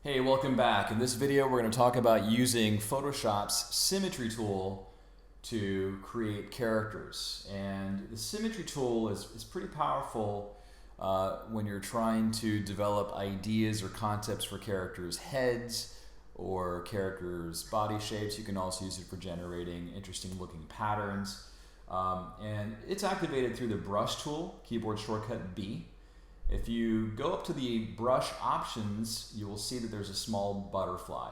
Hey, welcome back. In this video, we're going to talk about using Photoshop's Symmetry tool to create characters. And the Symmetry tool is pretty powerful when you're trying to develop ideas or concepts for characters' heads or characters' body shapes. You can also use it for generating interesting looking patterns. And it's activated through the brush tool, keyboard shortcut B. If you go up to the brush options, you will see that there's a small butterfly.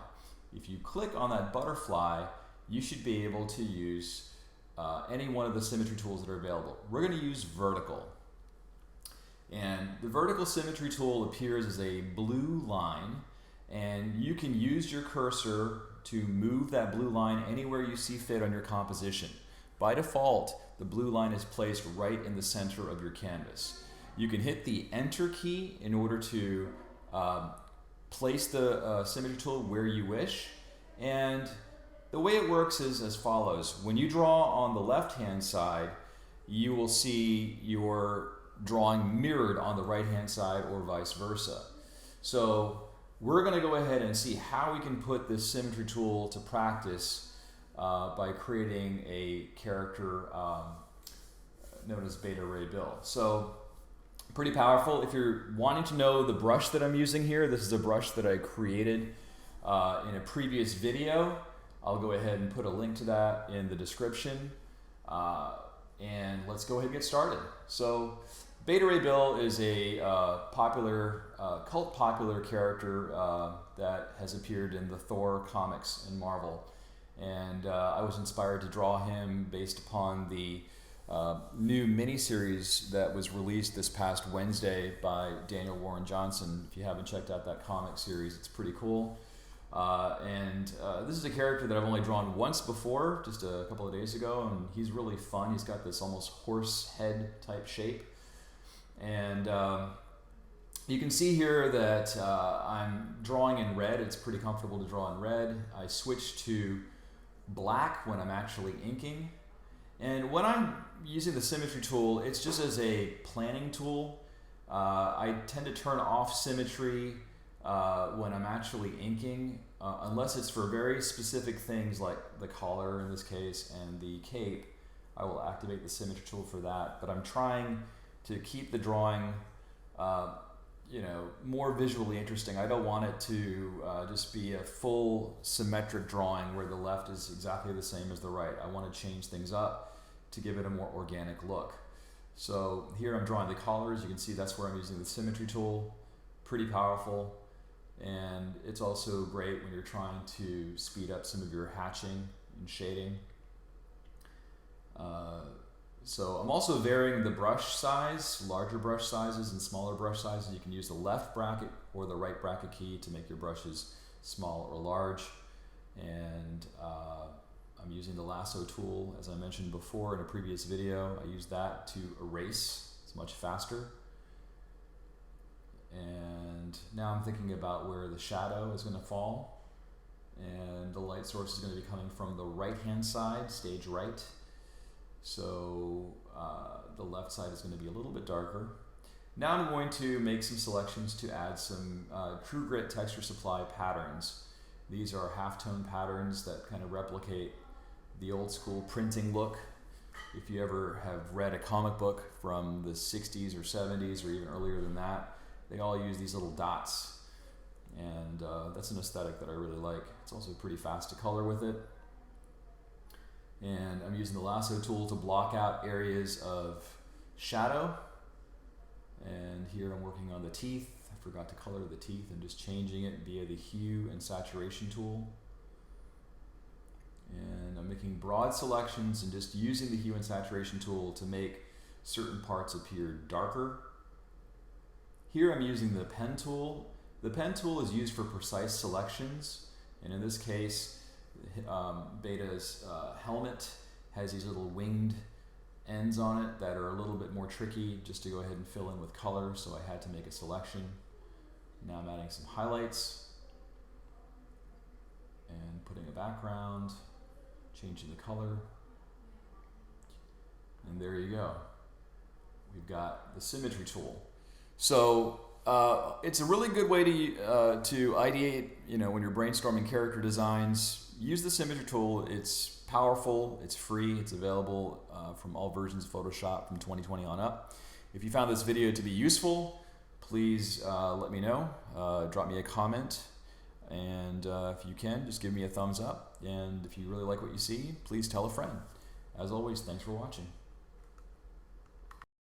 If you click on that butterfly, you should be able to use any one of the symmetry tools that are available. We're going to use vertical. And the vertical symmetry tool appears as a blue line, and you can use your cursor to move that blue line anywhere you see fit on your composition. By default, the blue line is placed right in the center of your canvas. You can hit the Enter key in order to place the Symmetry tool where you wish. And the way it works is as follows. When you draw on the left-hand side, you will see your drawing mirrored on the right-hand side or vice versa. So we're going to go ahead and see how we can put this Symmetry tool to practice by creating a character known as Beta Ray Bill. So pretty powerful. If you're wanting to know the brush that I'm using here, this is a brush that I created in a previous video. I'll go ahead and put a link to that in the description. And let's go ahead and get started. So Beta Ray Bill is a cult popular character that has appeared in the Thor comics in Marvel. And I was inspired to draw him based upon the new miniseries that was released this past Wednesday by Daniel Warren Johnson. If you haven't checked out that comic series, it's pretty cool. This is a character that I've only drawn once before, just a couple of days ago, and he's really fun. He's got this almost horse head type shape. And you can see here that I'm drawing in red. It's pretty comfortable to draw in red. I switch to black when I'm actually inking. And when I'm using the Symmetry tool, it's just as a planning tool. I tend to turn off Symmetry when I'm actually inking, unless it's for very specific things like the collar in this case and the cape. I will activate the Symmetry tool for that. But I'm trying to keep the drawing more visually interesting. I don't want it to just be a full symmetric drawing where the left is exactly the same as the right. I want to change things up to give it a more organic look. So here I'm drawing the collars. You can see that's where I'm using the Symmetry tool. Pretty powerful. And it's also great when you're trying to speed up some of your hatching and shading. So I'm also varying the brush size, larger brush sizes and smaller brush sizes. You can use the left bracket or the right bracket key to make your brushes small or large. And I'm using the lasso tool, as I mentioned before in a previous video. I use that to erase. It's much faster. And now I'm thinking about where the shadow is going to fall. And the light source is going to be coming from the right-hand side, stage right. So the left side is going to be a little bit darker. Now I'm going to make some selections to add some True Grit texture supply patterns. These are halftone patterns that kind of replicate the old school printing look. If you ever have read a comic book from the 60s or 70s or even earlier than that, they all use these little dots. And that's an aesthetic that I really like. It's also pretty fast to color with it. And I'm using the lasso tool to block out areas of shadow. And here I'm working on the teeth. I forgot to color the teeth and just changing it via the hue and saturation tool. And I'm making broad selections and just using the hue and saturation tool to make certain parts appear darker. Here I'm using the pen tool. The pen tool is used for precise selections, and in this case Beta's helmet has these little winged ends on it that are a little bit more tricky just to go ahead and fill in with color, so I had to make a selection. Now I'm adding some highlights and putting a background, changing the color, and there you go. We've got the Symmetry tool. So It's a really good way to ideate, when you're brainstorming character designs. Use the Symmetry tool. It's powerful, it's free, it's available from all versions of Photoshop from 2020 on up. If you found this video to be useful, please let me know. Drop me a comment, and if you can, just give me a thumbs up. And if you really like what you see, please tell a friend. As always, thanks for watching.